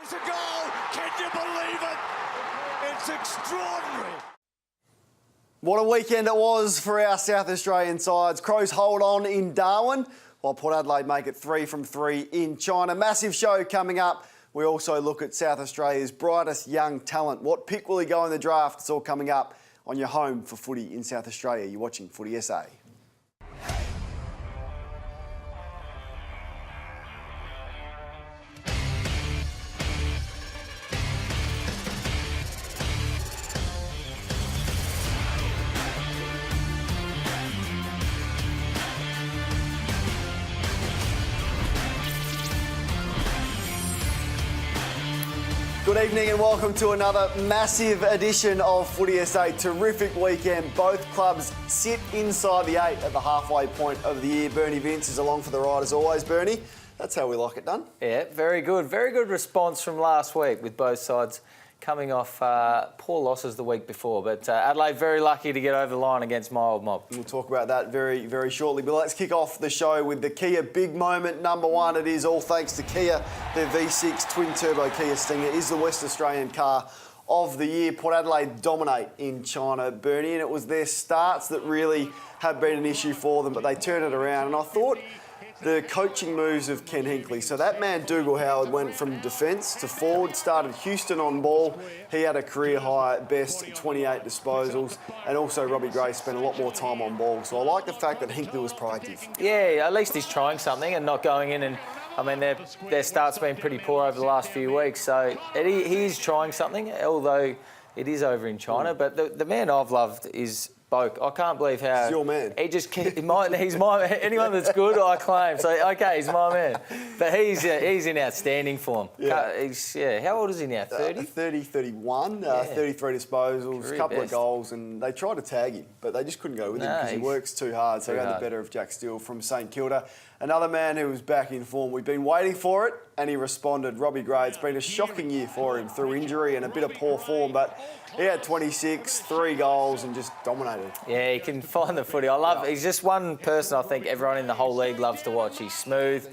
There's a goal! Can you believe it? It's extraordinary. What a weekend it was for our South Australian sides. Crows hold on in Darwin, while Port Adelaide make it 3 from 3 in China. Massive show coming up. We also look at South Australia's brightest young talent. What pick will he go in the draft? It's all coming up on your home for footy in South Australia. You're watching Footy SA. Good evening and welcome to another massive edition of Footy SA. Terrific weekend. Both clubs sit inside the 8 at the halfway point of the year. Bernie Vince is along for the ride as always. Bernie, that's how we like it done. Yeah, very good. Very good response from last week with both sides coming off poor losses the week before. But Adelaide very lucky to get over the line against my old mob. We'll talk about that very, very shortly. But let's kick off the show with the Kia big moment number one. It is all thanks to Kia. Their V6 twin-turbo Kia Stinger is the West Australian car of the year. Port Adelaide dominate in China, Bernie, and it was their starts that really have been an issue for them, but they turned it around. And I thought the coaching moves of Ken Hinkley. So that man, Dougal Howard, went from defence to forward, started Houston on ball. He had a career high at best 28 disposals. And also Robbie Gray spent a lot more time on ball. So I like the fact that Hinkley was proactive. Yeah, at least he's trying something and not going in and, I mean, their start's been pretty poor over the last few weeks. So he is trying something, although it is over in China. But the man I've loved is Boak. I can't believe how... He's your man. He's my... Anyone that's good, I claim. So, OK, he's my man. But he's in outstanding form. Yeah. How old is he now, 30? 31, 33 disposals, a couple of goals, and they tried to tag him, but they just couldn't go with him because he works too hard. So he had the better of Jack Steele from St Kilda. Another man who was back in form. We've been waiting for it, and he responded. Robbie Gray. It's been a shocking year for him through injury and a bit of poor form, but he had 26, 3 goals, and just dominated. Yeah, he can find the footy. He's just one person I think everyone in the whole league loves to watch. He's smooth.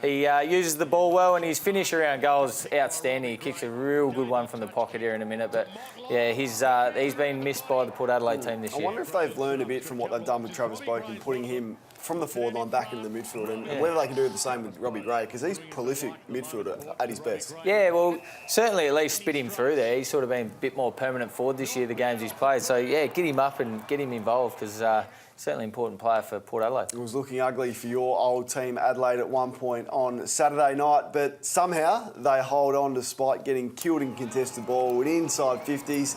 He uses the ball well, and his finish around goals outstanding. He kicks a real good one from the pocket here in a minute. But yeah, he's been missed by the Port Adelaide team this year. I wonder if they've learned a bit from what they've done with Travis Boak and putting him from the forward line back into the midfield, and whether they can do the same with Robbie Gray, because he's prolific midfielder at his best. Yeah, well, certainly at least spit him through there. He's sort of been a bit more permanent forward this year, the games he's played. So yeah, get him up and get him involved, because certainly an important player for Port Adelaide. It was looking ugly for your old team, Adelaide, at one point on Saturday night, but somehow they hold on despite getting killed in contested ball with inside 50s.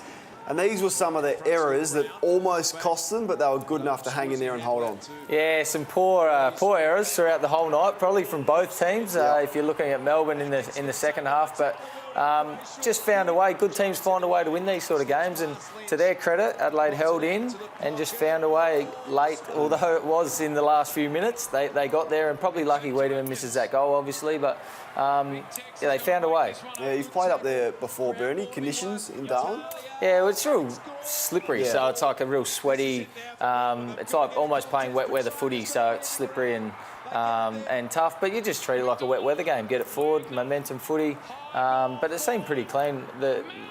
And these were some of the errors that almost cost them, but they were good enough to hang in there and hold on. Yeah, some poor errors throughout the whole night, probably from both teams. If you're looking at Melbourne in the second half, but just found a way. Good teams find a way to win these sort of games, and to their credit, Adelaide held in and just found a way late. Although it was in the last few minutes, they got there, and probably lucky Wiedemann misses that goal, obviously, but they found a way. Yeah, you've played up there before, Bernie. Conditions in Darwin? Yeah, well, it's real slippery, so it's like a real sweaty. It's like almost playing wet weather footy, so it's slippery and tough. But you just treat it like a wet weather game. Get it forward, momentum footy. But it seemed pretty clean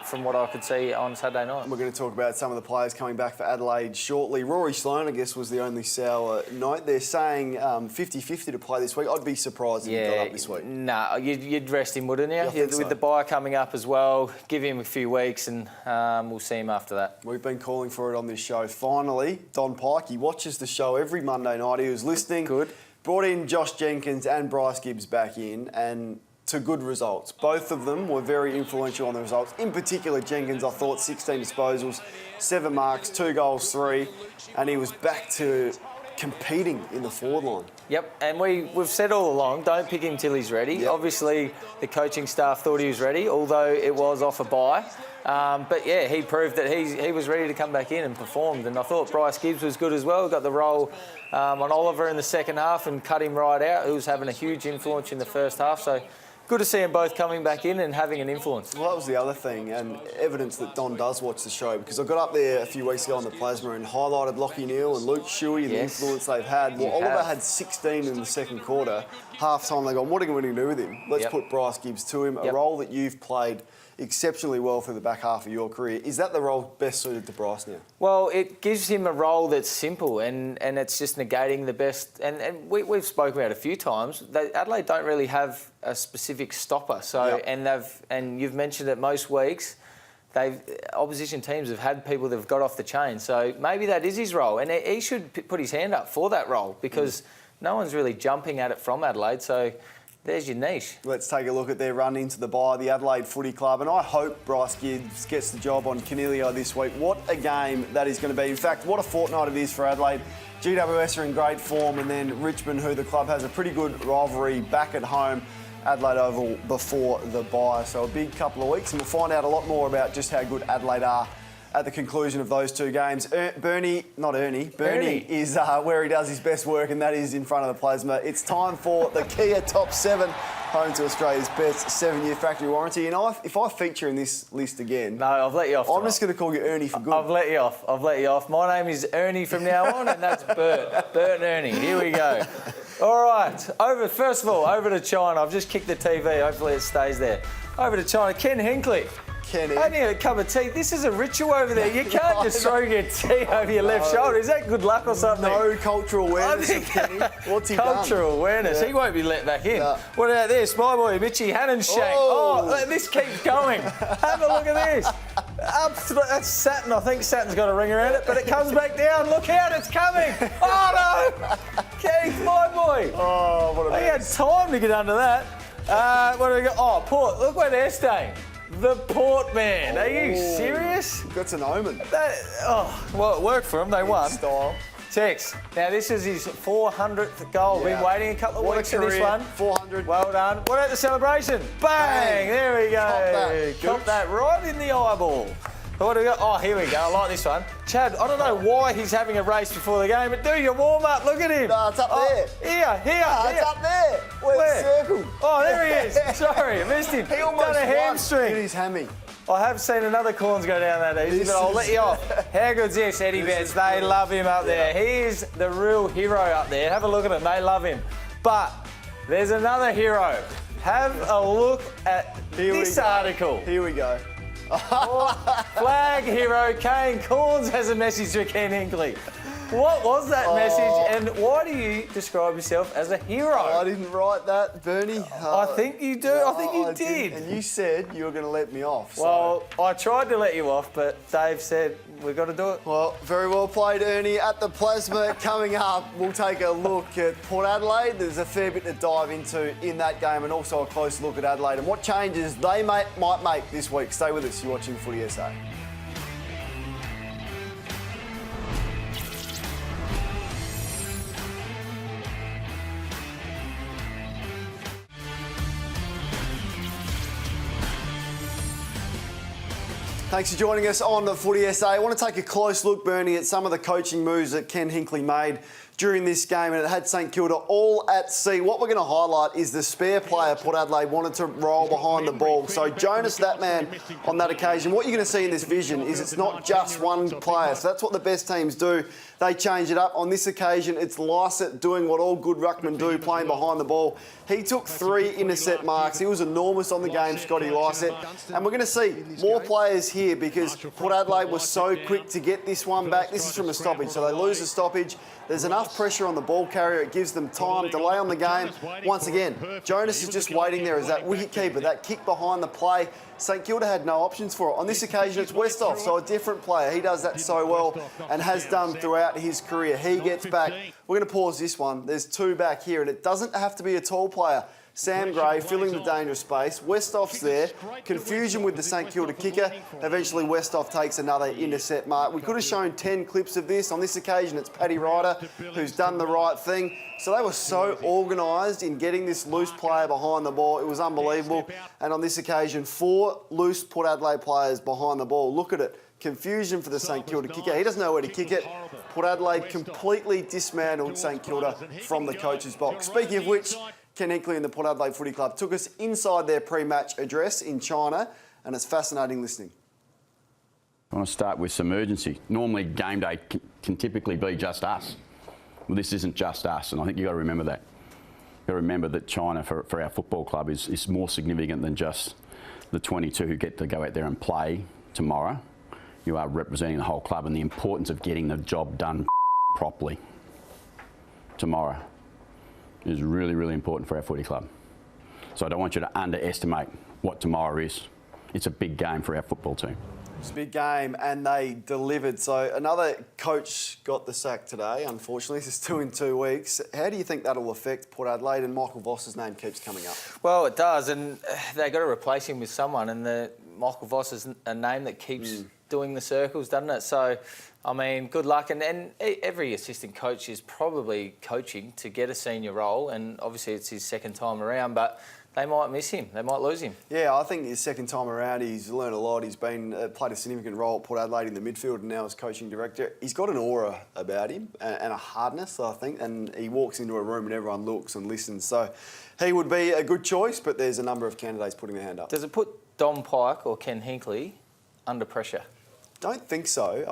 from what I could see on Saturday night. We're going to talk about some of the players coming back for Adelaide shortly. Rory Sloane, I guess, was the only sour night. They're saying 50-50 to play this week. I'd be surprised if he got up this week. No, you'd rest him, wouldn't you? I think so. With the bye coming up as well, give him a few weeks and we'll see him after that. We've been calling for it on this show. Finally, Don Pike, he watches the show every Monday night. He was listening. Good. Brought in Josh Jenkins and Bryce Gibbs back in, and to good results. Both of them were very influential on the results. In particular, Jenkins, I thought, 16 disposals, 7 marks, 2 goals, 3, and he was back to competing in the forward line. Yep, and we've said all along, don't pick him till he's ready. Yep. Obviously, the coaching staff thought he was ready, although it was off a bye. But yeah, he proved that he was ready to come back in and performed. And I thought Bryce Gibbs was good as well. Got the role on Oliver in the second half and cut him right out, who was having a huge influence in the first half. So good to see them both coming back in and having an influence. Well, that was the other thing, and evidence that Don does watch the show, because I got up there a few weeks ago on the Plasma and highlighted Lachie Neale and Luke Shuey, the influence they've had. Well, Oliver had 16 in the second quarter. Half time, they go, what are we going to do with him? Let's put Bryce Gibbs to him, a role that you've played exceptionally well for the back half of your career. Is that the role best suited to Bryce now? Well, it gives him a role that's simple and it's just negating the best. And we've spoken about it a few times. Adelaide don't really have a specific stopper. So and you've mentioned it most weeks. Opposition teams have had people that have got off the chain. So maybe that is his role, and he should put his hand up for that role because no one's really jumping at it from Adelaide. So there's your niche. Let's take a look at their run into the bye, the Adelaide Footy Club, and I hope Bryce Gibbs gets the job on Cornelio this week. What a game that is going to be. In fact, what a fortnight it is for Adelaide. GWS are in great form, and then Richmond, who the club has a pretty good rivalry back at home, Adelaide Oval before the bye. So a big couple of weeks, and we'll find out a lot more about just how good Adelaide are at the conclusion of those two games. Bernie is where he does his best work, and that is in front of the Plasma. It's time for the Kia Top 7, home to Australia's best 7-year factory warranty. And if I feature in this list again... No, I've let you off. I'm just going to call you Ernie for good. I've let you off. My name is Ernie from now on, and that's Bert. Bert and Ernie. Here we go. All right. First of all, over to China. I've just kicked the TV. Hopefully it stays there. Over to China. Ken Hinkley. I need a cup of tea. This is a ritual over there. You can't just throw your tea over your left shoulder. Is that good luck or something? No cultural awareness of Kenny. What's he done? Cultural awareness. He won't be let back in. No. What about this? My boy, Mitchie Hannonshank. Oh, this keeps going. Have a look at this. That's Saturn. I think Saturn's got a ring around it, but it comes back down. Look out, it's coming. Oh, no. Keith, my boy. Oh, what a mess. He had time to get under that. What do we got? Oh, Port. Look where they're staying. The Port man. Are you serious? That's an omen. Well, it worked for him. They won. Style. Tex. Now, this is his 400th goal. Been waiting a couple of weeks for this one. 400. Well done. What about the celebration? Bang! There we go. Cop that right in the eyeball. What do we got? Oh, here we go. I like this one. Chad, I don't know why he's having a race before the game, but do your warm-up. Look at him. No, it's up there. Here. It's up there. Where? Circle. Oh, there he is. Sorry, I missed him. He almost done a hamstring. Look at his hammy. I have seen another corns go down that easy, but I'll let you off. How good's this, Eddie Betts? They love him up there. He is the real hero up there. Have a look at him. They love him. But there's another hero. Have a look at this article. Here we go. Flag hero Kane Corns has a message to Ken Hinkley. What was that message, and why do you describe yourself as a hero? I didn't write that, Bernie. I think you do. I think you did. And you said you were going to let me off. Well, I tried to let you off, but Dave said we've got to do it. Well, very well played, Ernie. At the Plasma, coming up, we'll take a look at Port Adelaide. There's a fair bit to dive into in that game, and also a close look at Adelaide and what changes they might make this week. Stay with us. You're watching Footy SA. Thanks for joining us on the Footy SA. I want to take a close look, Bernie, at some of the coaching moves that Ken Hinkley made during this game, and it had St Kilda all at sea. What we're going to highlight is the spare player Port Adelaide wanted to roll behind the ball. So Jonas, that man, on that occasion, what you're going to see in this vision is it's not just one player. So that's what the best teams do. They change it up. On this occasion, it's Lysett doing what all good ruckmen do, playing behind the ball. He took 3 intercept marks. He was enormous on the game, Scotty Lysett. And we're going to see more players here because Port Adelaide was so quick to get this one back. This is from a stoppage, so they lose the stoppage. There's enough pressure on the ball carrier. It gives them time, delay on the game. Once again, Jonas is just waiting there as that wicket keeper, that kick behind the play. St Kilda had no options for it. On this occasion, it's Westhoff, so a different player. He does that so well and has done throughout his career. He gets back. We're going to pause this one. There's 2 back here, and it doesn't have to be a tall player. Sam Gray filling the dangerous space. Westhoff's there. Confusion with the St Kilda kicker. Eventually, Westhoff takes another intercept mark. We could have shown 10 clips of this. On this occasion, it's Paddy Ryder who's done the right thing. So they were so organised in getting this loose player behind the ball. It was unbelievable. And on this occasion, 4 loose Port Adelaide players behind the ball. Look at it. Confusion for the St Kilda kicker. He doesn't know where to kick it. Port Adelaide completely dismantled St Kilda from the coach's box. Speaking of which, Ken Hinkley and the Port Adelaide Footy Club took us inside their pre-match address in China, and it's fascinating listening. I want to start with some urgency. Normally, game day can typically be just us. Well, this isn't just us, and I think you've got to remember that. You've got to remember that China, for our football club, is more significant than just the 22 who get to go out there and play tomorrow. You are representing the whole club, and the importance of getting the job done properly tomorrow is really, really important for our footy club. So I don't want you to underestimate what tomorrow is. It's a big game for our football team. It's a big game, and they delivered. So another coach got the sack today, unfortunately. This is 2 in 2 weeks. How do you think that'll affect Port Adelaide? And Michael Voss's name keeps coming up. Well, it does, and they've got to replace him with someone, and Michael Voss is a name that keeps doing the circles, doesn't it? So, I mean, good luck. And every assistant coach is probably coaching to get a senior role, and obviously it's his second time around, but they might miss him. They might lose him. Yeah, I think his second time around, he's learned a lot. He's been played a significant role at Port Adelaide in the midfield and now as coaching director. He's got an aura about him and a hardness, I think, and he walks into a room and everyone looks and listens. So he would be a good choice, but there's a number of candidates putting their hand up. Does it put Dom Pike or Ken Hinkley under pressure? Don't think so.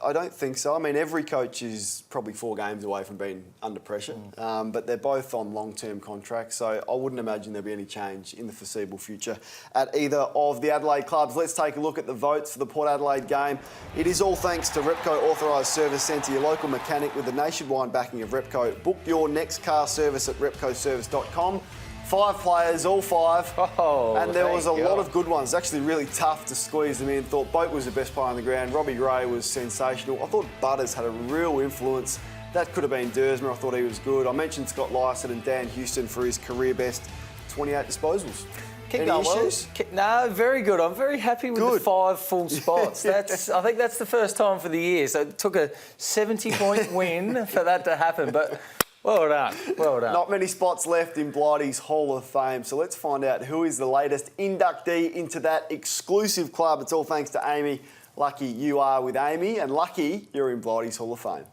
I don't think so. I mean, every coach is probably 4 games away from being under pressure, but they're both on long-term contracts, so I wouldn't imagine there'll be any change in the foreseeable future at either of the Adelaide clubs. Let's take a look at the votes for the Port Adelaide game. It is all thanks to Repco Authorised Service Centre, your local mechanic with the nationwide backing of Repco. Book your next car service at repcoservice.com. 5 players, all 5. Oh, and there was a lot of good ones. Actually really tough to squeeze them in. Thought Boat was the best player on the ground. Robbie Gray was sensational. I thought Butters had a real influence. That could have been Dersmer. I thought he was good. I mentioned Scott Lycett and Dan Houston for his career best 28 disposals. Any issues? No, very good. I'm very happy with the 5 full spots. I think that's the first time for the year. So it took a 70-point win for that to happen. But well done, well done. Not many spots left in Blighty's Hall of Fame, so let's find out who is the latest inductee into that exclusive club. It's all thanks to Amy. Lucky you are with Amy, and lucky you're in Blighty's Hall of Fame.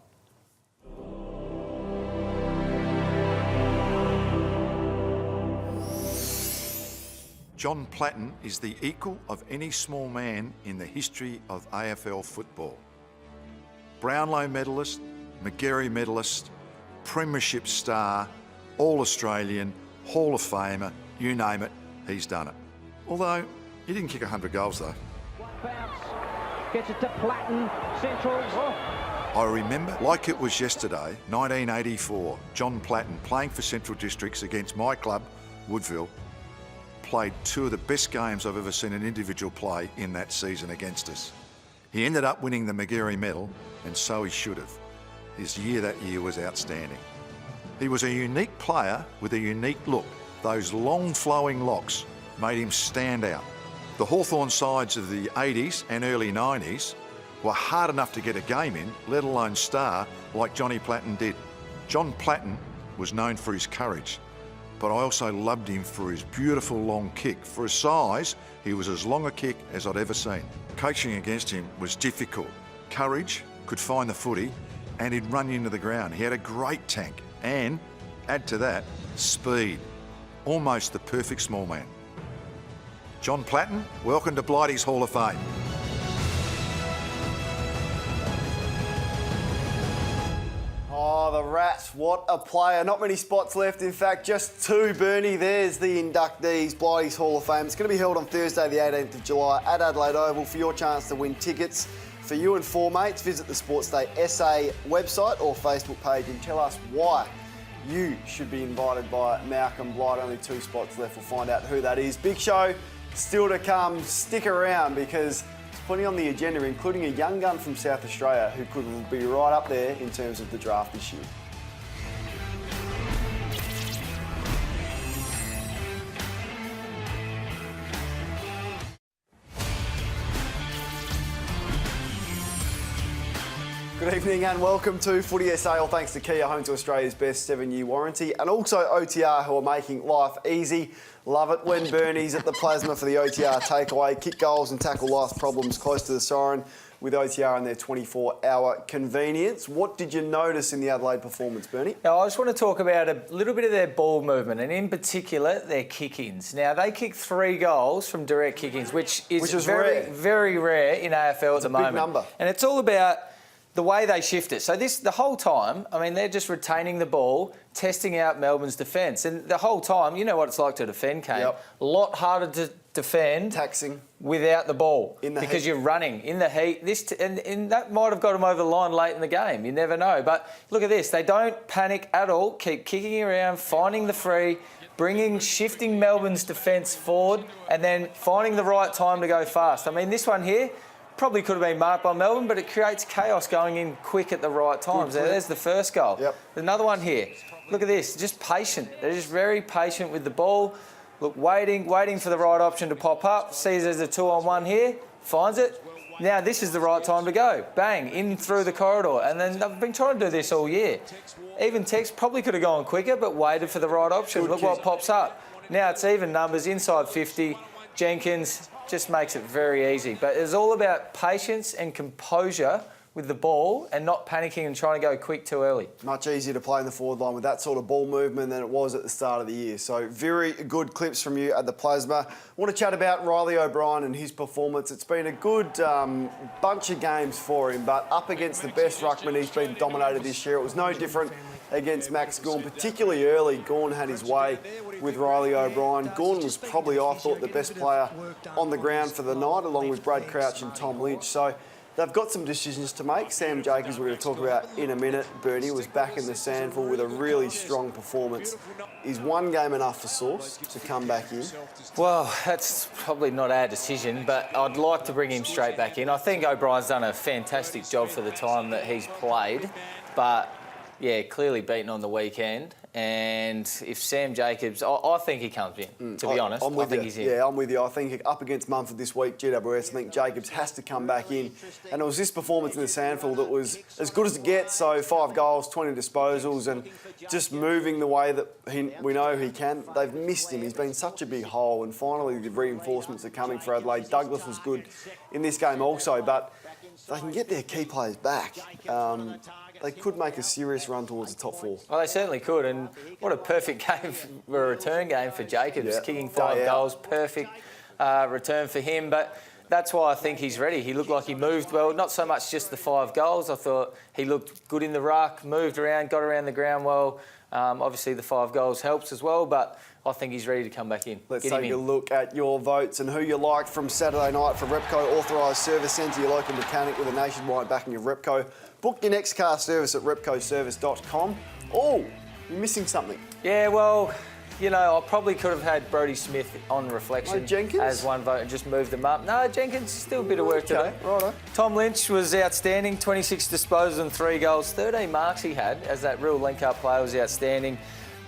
John Platten is the equal of any small man in the history of AFL football. Brownlow medalist, Magarey medalist, Premiership star, All-Australian, Hall of Famer, you name it, he's done it. Although, he didn't kick 100 goals though. Bounce, gets it to Platten, central. I remember, like it was yesterday, 1984, John Platten playing for Central Districts against my club, Woodville, played 2 of the best games I've ever seen an individual play in that season against us. He ended up winning the Magarey medal, and so he should have. His year that year was outstanding. He was a unique player with a unique look. Those long flowing locks made him stand out. The Hawthorn sides of the 80s and early 90s were hard enough to get a game in, let alone star like Johnny Platten did. John Platten was known for his courage, but I also loved him for his beautiful long kick. For his size, he was as long a kick as I'd ever seen. Coaching against him was difficult. Courage, could find the footy, and he'd run you into the ground. He had a great tank, and add to that, speed. Almost the perfect small man. John Platten, welcome to Blighty's Hall of Fame. Oh, the Rats, what a player. Not many spots left, in fact, just 2, Bernie. There's the inductees, Blighty's Hall of Fame. It's going to be held on Thursday, the 18th of July at Adelaide Oval. For your chance to win tickets for you and 4 mates, visit the Sports Day SA website or Facebook page and tell us why you should be invited by Malcolm Blight. Only 2 spots left. We'll find out who that is. Big show still to come. Stick around because there's plenty on the agenda, including a young gun from South Australia who could be right up there in terms of the draft this year. Good evening and welcome to Footy SA. All thanks to Kia, home to Australia's best 7-year warranty, and also OTR, who are making life easy. Love it when Bernie's at the plasma for the OTR takeaway. Kick goals and tackle life's problems close to the siren with OTR and their 24-hour convenience. What did you notice in the Adelaide performance, Bernie? Now, I just want to talk about a little bit of their ball movement, and in particular, their kick-ins. Now, they kicked 3 goals from direct kick-ins, which is very, very rare in AFL at the moment. Big number. And it's all about the way they shift it. So the whole time, I mean, they're just retaining the ball, testing out Melbourne's defence. And the whole time, you know what it's like to defend, Kane. Yep. A lot harder to defend. Taxing. Without the ball. In the because heat. you're running in the heat. And that might have got them over the line late in the game. You never know. But look at this. They don't panic at all. Keep kicking around, finding the free, shifting Melbourne's defence forward, and then finding the right time to go fast. I mean, this one here probably could have been marked by Melbourne, but it creates chaos going in quick at the right times. There's the first goal. Yep. Another one here. Look at this. Just patient. They're just very patient with the ball. Look, waiting for the right option to pop up. Sees there's a 2-on-1 here. Finds it. Now this is the right time to go. Bang, in through the corridor. And then they've been trying to do this all year. Even Tex probably could have gone quicker, but waited for the right option. Look what pops up. Now it's even numbers inside 50. Jenkins just makes it very easy. But it's all about patience and composure with the ball and not panicking and trying to go quick too early. Much easier to play in the forward line with that sort of ball movement than it was at the start of the year. So very good clips from you at the Plasma. I want to chat about Riley O'Brien and his performance. It's been a good bunch of games for him, but up against the best ruckman, he's been dominated this year. It was no different against Max Gawn, particularly early. Gawn had his way with Riley O'Brien. Gawn was probably, I thought, the best player on the ground for the night, along with Brad Crouch and Tom Lynch. So they've got some decisions to make. Sam Jacobs, we're going to talk about in a minute. Bernie was back in the SANFL with a really strong performance. Is one game enough for Sauce to come back in? Well, that's probably not our decision, but I'd like to bring him straight back in. I think O'Brien's done a fantastic job for the time that he's played, but yeah, clearly beaten on the weekend. And if Sam Jacobs, I think he comes in, to be honest. I think he's in. Yeah, I'm with you. I think up against Mumford this week, GWS, I think Jacobs has to come back in. And it was this performance in the SANFL that was as good as it gets. So 5 goals, 20 disposals, and just moving the way that we know he can. They've missed him. He's been such a big hole. And finally, the reinforcements are coming for Adelaide. Douglas was good in this game also, but they can get their key players back. They could make a serious run towards the top 4. Well, they certainly could, and what a perfect game for a return game for Jacobs, kicking 5 goals, perfect return for him. But that's why I think he's ready. He looked like he moved well, not so much just the 5 goals. I thought he looked good in the ruck, moved around, got around the ground well. Obviously, the 5 goals helps as well, but I think he's ready to come back in. Let's take a look at your votes and who you liked from Saturday night for Repco Authorised Service Centre, your local mechanic with a nationwide backing of Repco. Book your next car service at repcoservice.com. Oh, you're missing something. Yeah, well, you know, I probably could have had Brodie Smith on reflection as one vote and just moved them up. No, Jenkins, still a bit of work to do. Righto. Tom Lynch was outstanding, 26 disposals and 3 goals. 13 marks he had as that real link-up player was outstanding.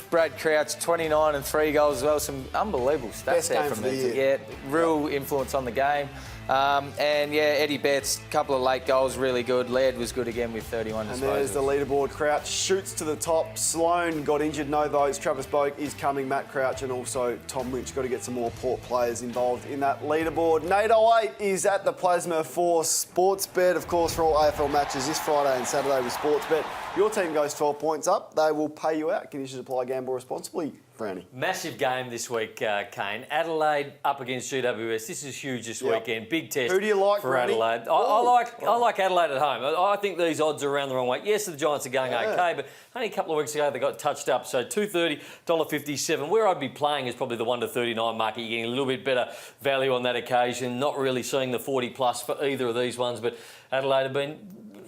Brad Crouch, 29 and 3 goals as well. Some unbelievable stats Best there game from for the them. year. Yeah, real influence on the game. And yeah, Eddie Betts, a couple of late goals, really good. Laird was good again with 31 disposals. And there's the leaderboard. Crouch shoots to the top. Sloane got injured, no votes. Travis Boak is coming. Matt Crouch and also Tom Lynch. Got to get some more Port players involved in that leaderboard. Nate 08 is at the Plasma for Sportsbet, of course, for all AFL matches this Friday and Saturday with Sportsbet. Your team goes 12 points up. They will pay you out. Conditions apply. Gamble responsibly. Brownie. Massive game this week, Kane. Adelaide up against GWS. This is huge this weekend. Big test. Who do you like, for Brownie? Adelaide? I like Adelaide at home. I think these odds are around the wrong way. Yes, the Giants are going okay, but only a couple of weeks ago they got touched up. So $2.30, $1.57. Where I'd be playing is probably the 1 to 39 market. You're getting a little bit better value on that occasion. Not really seeing the 40 plus for either of these ones, but Adelaide have been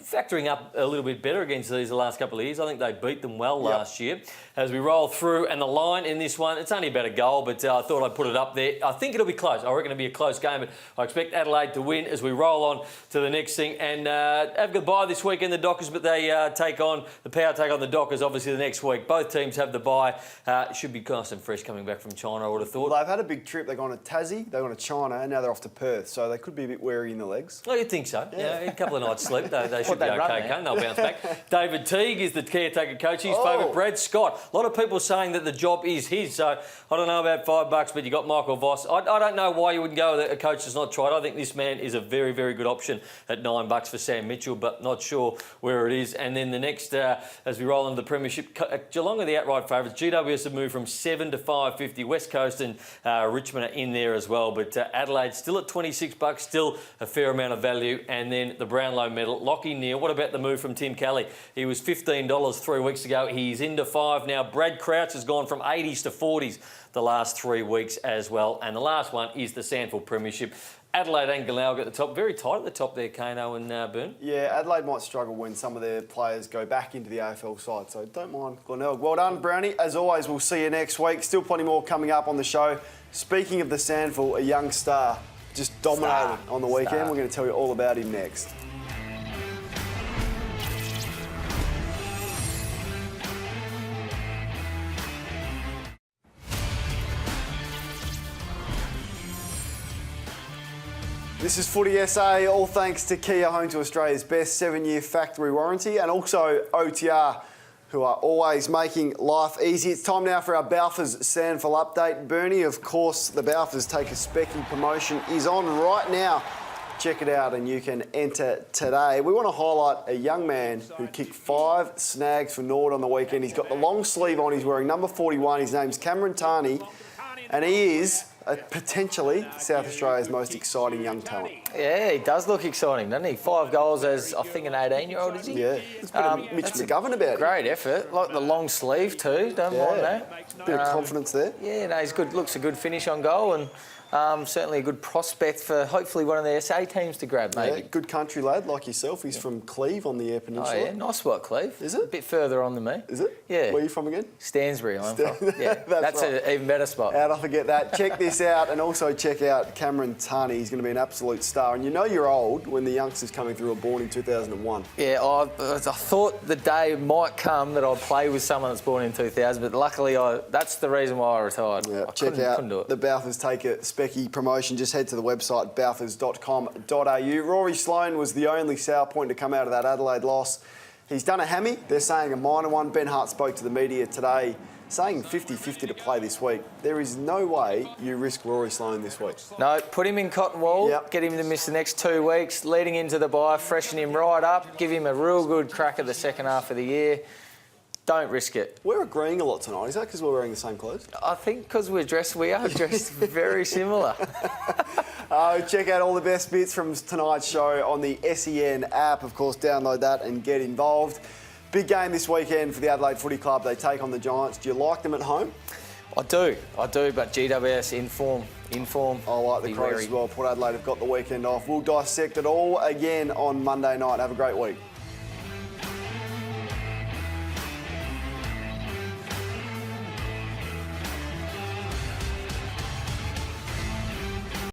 factoring up a little bit better against these the last couple of years. I think they beat them well last year. As we roll through, and the line in this one, it's only about a goal, but I thought I'd put it up there. I think it'll be close. I reckon it'll be a close game, but I expect Adelaide to win as we roll on to the next thing. And have goodbye this weekend, the Dockers, but they take on the Dockers obviously the next week. Both teams have the bye. Should be nice and fresh coming back from China, I would have thought. Well, they've had a big trip. They've gone to Tassie, they've gone to China, and now they're off to Perth, so they could be a bit wary in the legs. Oh, you'd think so. Yeah, a couple of nights sleep, they should should be they'd run okay, there. Kane. They'll bounce back. David Teague is the caretaker coach. His favourite, Brad Scott. A lot of people saying that the job is his. So I don't know about $5, but you got Michael Voss. I don't know why you wouldn't go with a coach that's not tried. I think this man is a very, very good option at $9 for Sam Mitchell, but not sure where it is. And then the next, as we roll into the Premiership, Geelong are the outright favourites. GWS have moved from 7 to 5.50. West Coast and Richmond are in there as well. But Adelaide still at $26, still a fair amount of value. And then the Brownlow medal, Lockie Neal. What about the move from Tim Kelly? He was $15 3 weeks ago. He's into $5 now. Brad Crouch has gone from 80s to 40s the last 3 weeks as well. And the last one is the Sandford Premiership. Adelaide and Glenelg at the top. Very tight at the top there, Kano and Byrne. Yeah, Adelaide might struggle when some of their players go back into the AFL side, so don't mind Glenelg. Well done, Brownie. As always, we'll see you next week. Still plenty more coming up on the show. Speaking of the Sandford, a young star just dominated on the weekend. We're going to tell you all about him next. This is Footy SA, all thanks to Kia, home to Australia's best 7-year factory warranty, and also OTR, who are always making life easy. It's time now for our Balfours Sandford update. Bernie, of course, the Balfours Take a Specky promotion is on right now. Check it out and you can enter today. We want to highlight a young man who kicked 5 snags for Nord on the weekend. He's got the long sleeve on, he's wearing number 41. His name's Cameron Tarney, and he is potentially South Australia's most exciting young talent. Yeah, he does look exciting, doesn't he? 5 goals as, I think, an 18-year-old, is he? Yeah, it's a bit of Mitch McGovern about it. Great effort. Like the long sleeve too, don't mind that. Bit of confidence there. Yeah, no, he's good. Looks a good finish on goal, and certainly a good prospect for hopefully one of the SA teams to grab, maybe. Yeah, good country lad like yourself. He's from Cleve on the Eyre Peninsula. Oh, yeah, nice spot, Cleve. Is it? A bit further on than me. Is it? Yeah. Where are you from again? Stansbury, I'm from. Yeah, that's right. an even better spot. How'd I forget that? Check this out, and also check out Cameron Tarney. He's going to be an absolute star. And you know you're old when the youngsters coming through are born in 2001. Yeah, I thought the day might come that I'd play with someone that's born in 2000, but luckily that's the reason why I retired. Yeah, I check couldn't do out it. the Balfours Take a Specky promotion. Just head to the website balfours.com.au. Rory Sloane was the only sour point to come out of that Adelaide loss. He's done a hammy. They're saying a minor one. Ben Hart spoke to the media today, saying 50-50 to play this week. There is no way you risk Rory Sloane this week. No, put him in cotton wool, get him to miss the next 2 weeks, leading into the bye, freshen him right up, give him a real good crack at the second half of the year. Don't risk it. We're agreeing a lot tonight. Is that because we're wearing the same clothes? I think because we are dressed very similar. Check out all the best bits from tonight's show on the SEN app. Of course, download that and get involved. Big game this weekend for the Adelaide Footy Club. They take on the Giants. Do you like them at home? I do, but GWS in form. I like the Crows as well. Port Adelaide have got the weekend off. We'll dissect it all again on Monday night. Have a great week.